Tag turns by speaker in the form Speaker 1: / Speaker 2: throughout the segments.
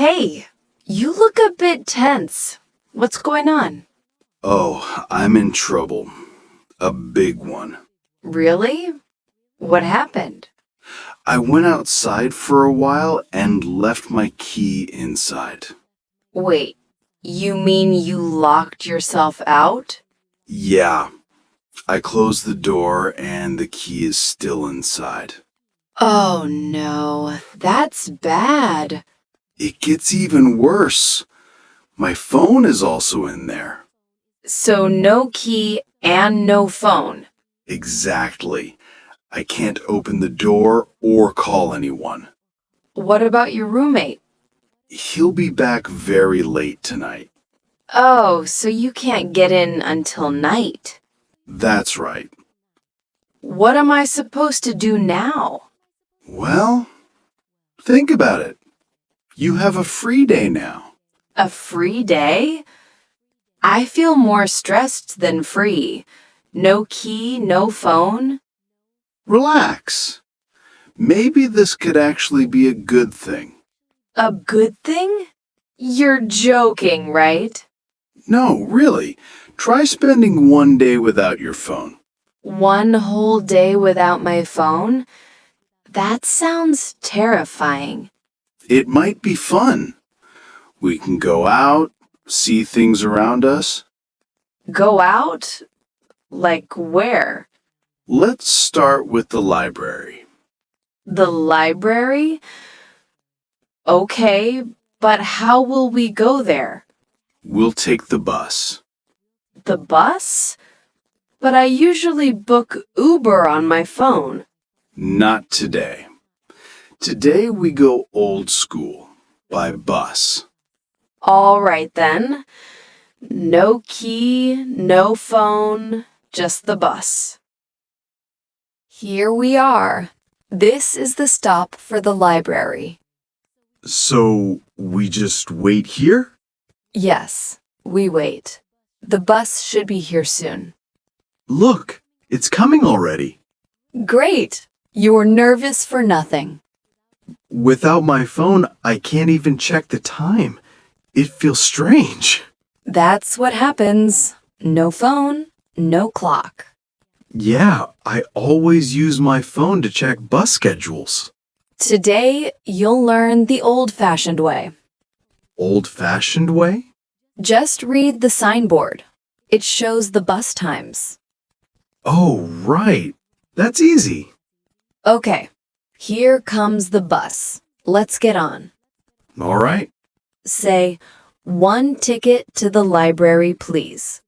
Speaker 1: Hey, you look a bit tense. What's going on?
Speaker 2: Oh, I'm in trouble. A big one.
Speaker 1: Really? What happened?
Speaker 2: I went outside for a while and left my key inside.
Speaker 1: Wait, you mean you locked yourself out?
Speaker 2: Yeah, I closed the door and the key is still inside.
Speaker 1: Oh no, that's bad.
Speaker 2: It gets even worse. My phone is also in there.
Speaker 1: So no key and no phone.
Speaker 2: Exactly. I can't open the door or call anyone.
Speaker 1: What about your roommate?
Speaker 2: He'll be back very late tonight.
Speaker 1: Oh, so you can't get in until night.
Speaker 2: That's right.
Speaker 1: What am I supposed to do now?
Speaker 2: Well, think about it. You have a free day now.
Speaker 1: A free day? I feel more stressed than free. No key, no phone.
Speaker 2: Relax. Maybe this could actually be a good thing.
Speaker 1: A good thing? You're joking, right?
Speaker 2: No, really. Try spending one day without your phone.
Speaker 1: One whole day without my phone? That sounds terrifying.
Speaker 2: It might be fun. We can go out, see things around us.
Speaker 1: Go out? Like where?
Speaker 2: Let's start with the library.
Speaker 1: The library? Okay, but how will we go there?
Speaker 2: We'll take the bus.
Speaker 1: The bus? But I usually book Uber on my phone.
Speaker 2: Not today. Today we go old school, by bus.
Speaker 1: All right then. No key, no phone, just the bus. Here we are. This is the stop for the library.
Speaker 2: So we just wait here?
Speaker 1: Yes, we wait. The bus should be here soon.
Speaker 2: Look, it's coming already.
Speaker 1: Great! You're nervous for nothing.
Speaker 2: Without my phone, I can't even check the time. It feels strange.
Speaker 1: That's what happens. No phone, no clock.
Speaker 2: Yeah, I always use my phone to check bus schedules.
Speaker 1: Today, you'll learn the old-fashioned way.
Speaker 2: Old-fashioned way?
Speaker 1: Just read the signboard. It shows the bus times.
Speaker 2: Oh, right. That's easy.
Speaker 1: Okay, here comes the bus. Let's get on.
Speaker 2: All right.
Speaker 1: Say, 1 ticket to the library, please.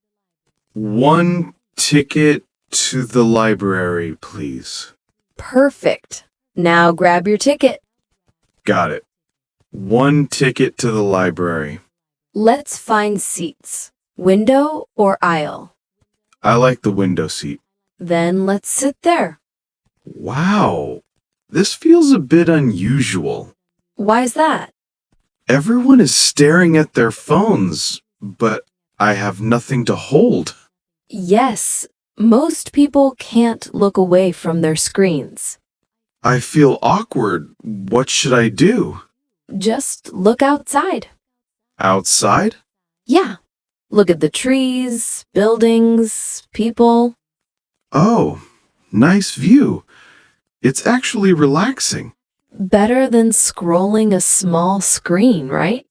Speaker 2: 1 ticket to the library, please.
Speaker 1: Perfect. Now grab your ticket.
Speaker 2: Got it. 1 ticket to the library.
Speaker 1: Let's find seats. Window or aisle?
Speaker 2: I like the window seat.
Speaker 1: Then let's sit there.
Speaker 2: Wow, this feels a bit unusual.
Speaker 1: Why's that?
Speaker 2: Everyone is staring at their phones, but I have nothing to hold.
Speaker 1: Yes, most people can't look away from their screens.
Speaker 2: I feel awkward. What should I do?
Speaker 1: Just look outside.
Speaker 2: Outside?
Speaker 1: Yeah, look at the trees, buildings, people.
Speaker 2: Oh, nice view. It's actually relaxing.
Speaker 1: Better than scrolling a small screen, right?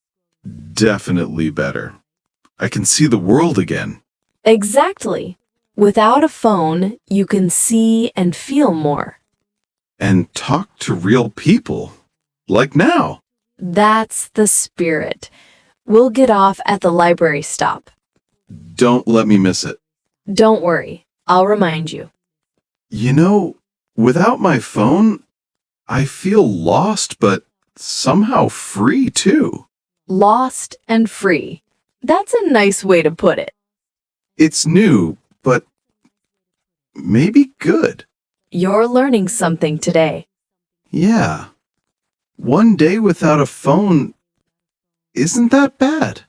Speaker 2: Definitely better. I can see the world again.
Speaker 1: Exactly. Without a phone, you can see and feel more.
Speaker 2: And talk to real people. Like now.
Speaker 1: That's the spirit. We'll get off at the library stop.
Speaker 2: Don't let me miss it.
Speaker 1: Don't worry, I'll remind you.
Speaker 2: You know, without my phone, I feel lost, but somehow free too.
Speaker 1: Lost and free. That's a nice way to put it.
Speaker 2: It's new, but maybe good.
Speaker 1: You're learning something today.
Speaker 2: Yeah. One day without a phone isn't that bad.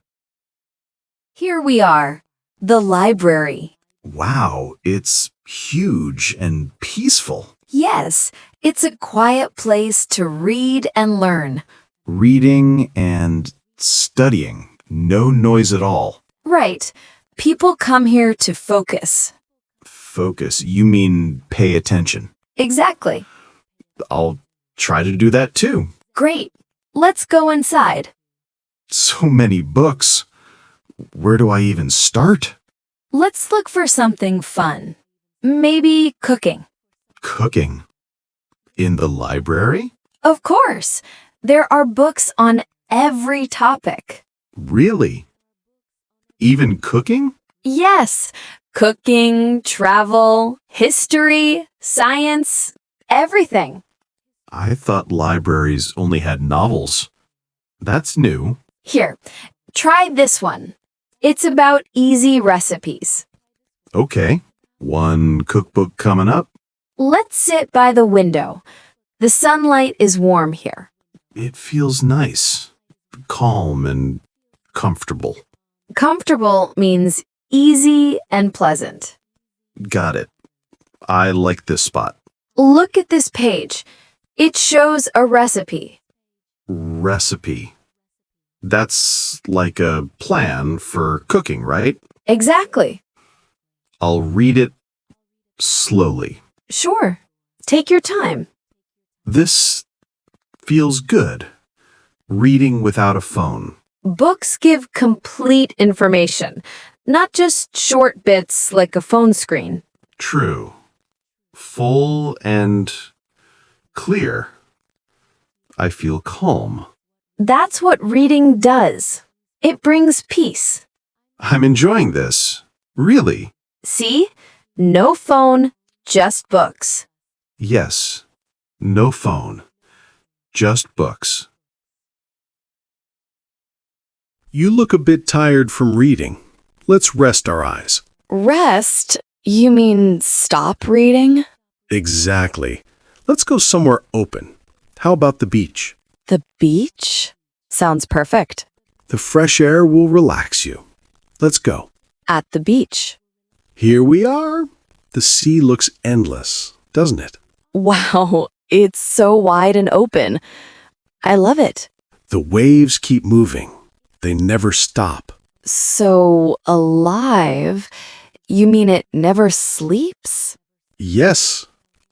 Speaker 1: Here we are, the library.
Speaker 2: Wow, it's huge and peaceful.
Speaker 1: Yes, it's a quiet place to read and learn.
Speaker 2: Reading and studying. No noise at all.
Speaker 1: Right. People come here to focus.
Speaker 2: Focus. You mean pay attention.
Speaker 1: Exactly.
Speaker 2: I'll try to do that too.
Speaker 1: Great. Let's go inside.
Speaker 2: So many books. Where do I even start?
Speaker 1: Let's look for something fun. Maybe cooking.
Speaker 2: Cooking. In the library?
Speaker 1: Of course. There are books on every topic.
Speaker 2: Really? Even cooking?
Speaker 1: Yes. Cooking, travel, history, science, everything.
Speaker 2: I thought libraries only had novels. That's new.
Speaker 1: Here, try this one. It's about easy recipes.
Speaker 2: Okay. One cookbook coming up.
Speaker 1: Let's sit by the window. The sunlight is warm here.
Speaker 2: It feels nice, calm, and comfortable.
Speaker 1: Comfortable means easy and pleasant.
Speaker 2: Got it. I like this spot.
Speaker 1: Look at this page. It shows a recipe.
Speaker 2: Recipe. That's like a plan for cooking, right?
Speaker 1: Exactly.
Speaker 2: I'll read it slowly.
Speaker 1: Sure. Take your time.
Speaker 2: This feels good. Reading without a phone.
Speaker 1: Books give complete information, not just short bits like a phone screen.
Speaker 2: True. Full and clear. I feel calm.
Speaker 1: That's what reading does. It brings peace.
Speaker 2: I'm enjoying this. Really?
Speaker 1: See? No phone, just books.
Speaker 2: Yes. No phone. Just books.
Speaker 3: You look a bit tired from reading. Let's rest our eyes.
Speaker 1: Rest? You mean stop reading?
Speaker 3: Exactly. Let's go somewhere open. How about the beach?
Speaker 1: The beach? Sounds perfect.
Speaker 3: The fresh air will relax you. Let's go.
Speaker 1: At the beach.
Speaker 3: Here we are. The sea looks endless, doesn't it?
Speaker 1: Wow, it's so wide and open. I love it.
Speaker 3: The waves keep moving. They never stop.
Speaker 1: So alive? You mean it never sleeps?
Speaker 3: Yes,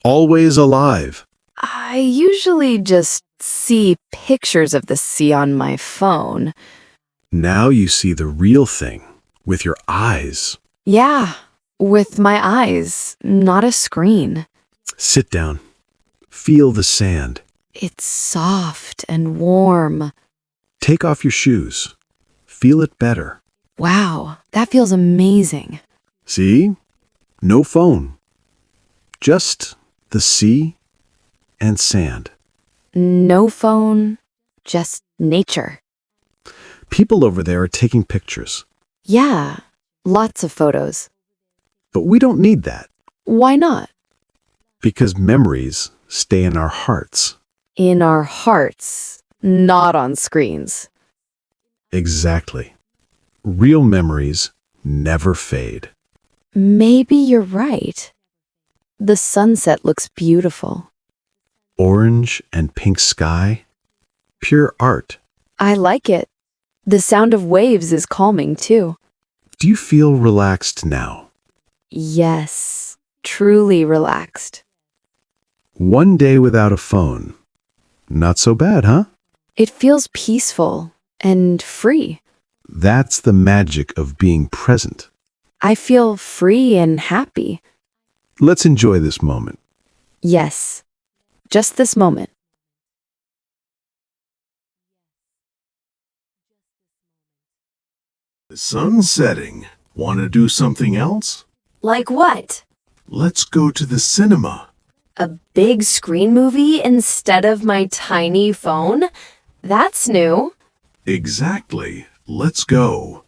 Speaker 3: always alive.
Speaker 1: I usually just see pictures of the sea on my phone.
Speaker 3: Now you see the real thing with your eyes.
Speaker 1: Yeah, with my eyes, not a screen.
Speaker 3: Sit down. Feel the sand.
Speaker 1: It's soft and warm.
Speaker 3: Take off your shoes. Feel it better.
Speaker 1: Wow, that feels amazing.
Speaker 3: See? No phone. Just the sea and sand.
Speaker 1: No phone, just nature.
Speaker 3: People over there are taking pictures.
Speaker 1: Yeah, lots of photos.
Speaker 3: But we don't need that
Speaker 1: Why not?
Speaker 3: because memories stay in our hearts.
Speaker 1: In our hearts, not on screens.
Speaker 3: Exactly. Real memories never fade.
Speaker 1: Maybe you're right. The sunset looks beautiful.
Speaker 3: Orange and pink sky. Pure art.
Speaker 1: I like it. The sound of waves is calming too.
Speaker 3: Do you feel relaxed now?
Speaker 1: Yes, truly relaxed.
Speaker 3: One day without a phone. Not so bad, huh?
Speaker 1: It feels peaceful and free.
Speaker 3: That's the magic of being present.
Speaker 1: I feel free and happy.
Speaker 3: Let's enjoy this moment.
Speaker 1: Yes, just this moment.
Speaker 2: The sun's setting. Want to do something else?
Speaker 1: Like what?
Speaker 2: Let's go to the cinema.
Speaker 1: A big screen movie instead of my tiny phone? That's new.
Speaker 2: Exactly. Let's go.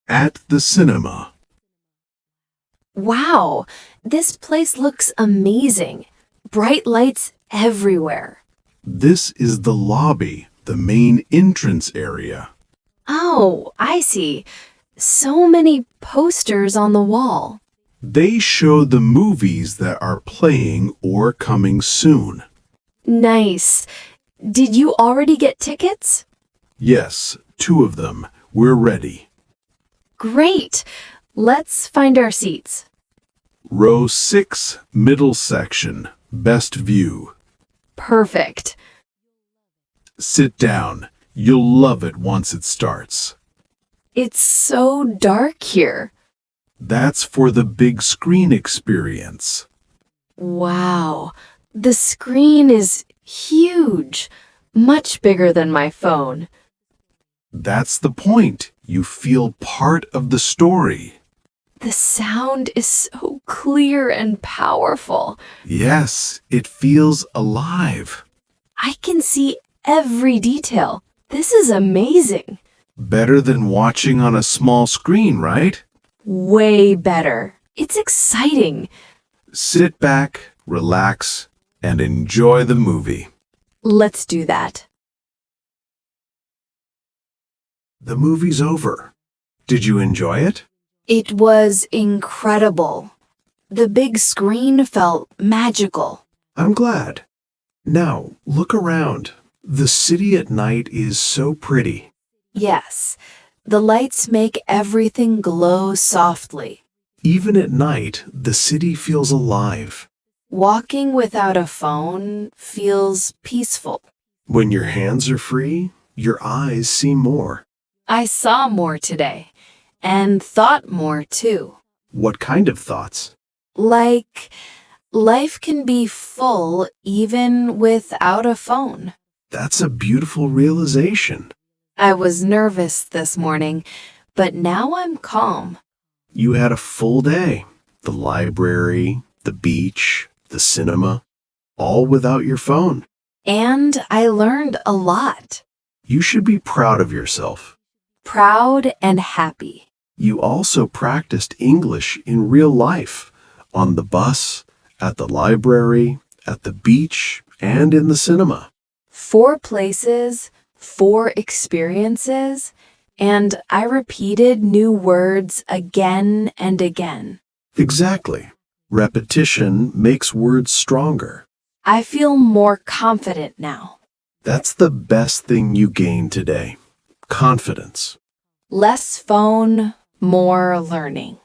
Speaker 2: At the cinema.
Speaker 1: Wow, this place looks amazing. Bright lights everywhere.
Speaker 2: This is the lobby, the main entrance area.
Speaker 1: Oh, I see. So many posters on the wall.
Speaker 2: They show the movies that are playing or coming soon.
Speaker 1: Nice. Did you already get tickets?
Speaker 2: Yes, 2 of them. We're ready.
Speaker 1: Great. Let's find our seats.
Speaker 2: Row 6, middle section, best view.
Speaker 1: Perfect.
Speaker 2: Sit down. You'll love it once it starts.
Speaker 1: It's so dark here.
Speaker 2: That's for the big screen experience.
Speaker 1: Wow. The screen is huge. Much bigger than my phone.
Speaker 2: That's the point. You feel part of the story.
Speaker 1: The sound is so clear and powerful.
Speaker 2: Yes, it feels alive.
Speaker 1: I can see every detail. This is amazing.
Speaker 2: Better than watching on a small screen, right?
Speaker 1: Way better. It's exciting.
Speaker 2: Sit back, relax, and enjoy the movie.
Speaker 1: Let's do that.
Speaker 2: The movie's over. Did you enjoy it?
Speaker 1: It was incredible. The big screen felt magical.
Speaker 2: I'm glad. Now, look around. The city at night is so pretty.
Speaker 1: Yes, the lights make everything glow softly.
Speaker 2: Even at night, the city feels alive.
Speaker 1: Walking without a phone feels peaceful.
Speaker 2: When your hands are free, your eyes see more.
Speaker 1: I saw more today and thought more too.
Speaker 2: What kind of thoughts?
Speaker 1: Like, life can be full even without a phone.
Speaker 2: That's a beautiful realization.
Speaker 1: I was nervous this morning, but now I'm calm.
Speaker 2: You had a full day. The library, the beach, the cinema, all without your phone.
Speaker 1: And I learned a lot.
Speaker 2: You should be proud of yourself.
Speaker 1: Proud and happy.
Speaker 2: You also practiced English in real life, on the bus, at the library, at the beach, and in the cinema.
Speaker 1: 4 places, 4 experiences, and I repeated new words again and again.
Speaker 2: Exactly. Repetition makes words stronger.
Speaker 1: I feel more confident now.
Speaker 2: That's the best thing you gained today. Confidence.
Speaker 1: Less phone, more learning.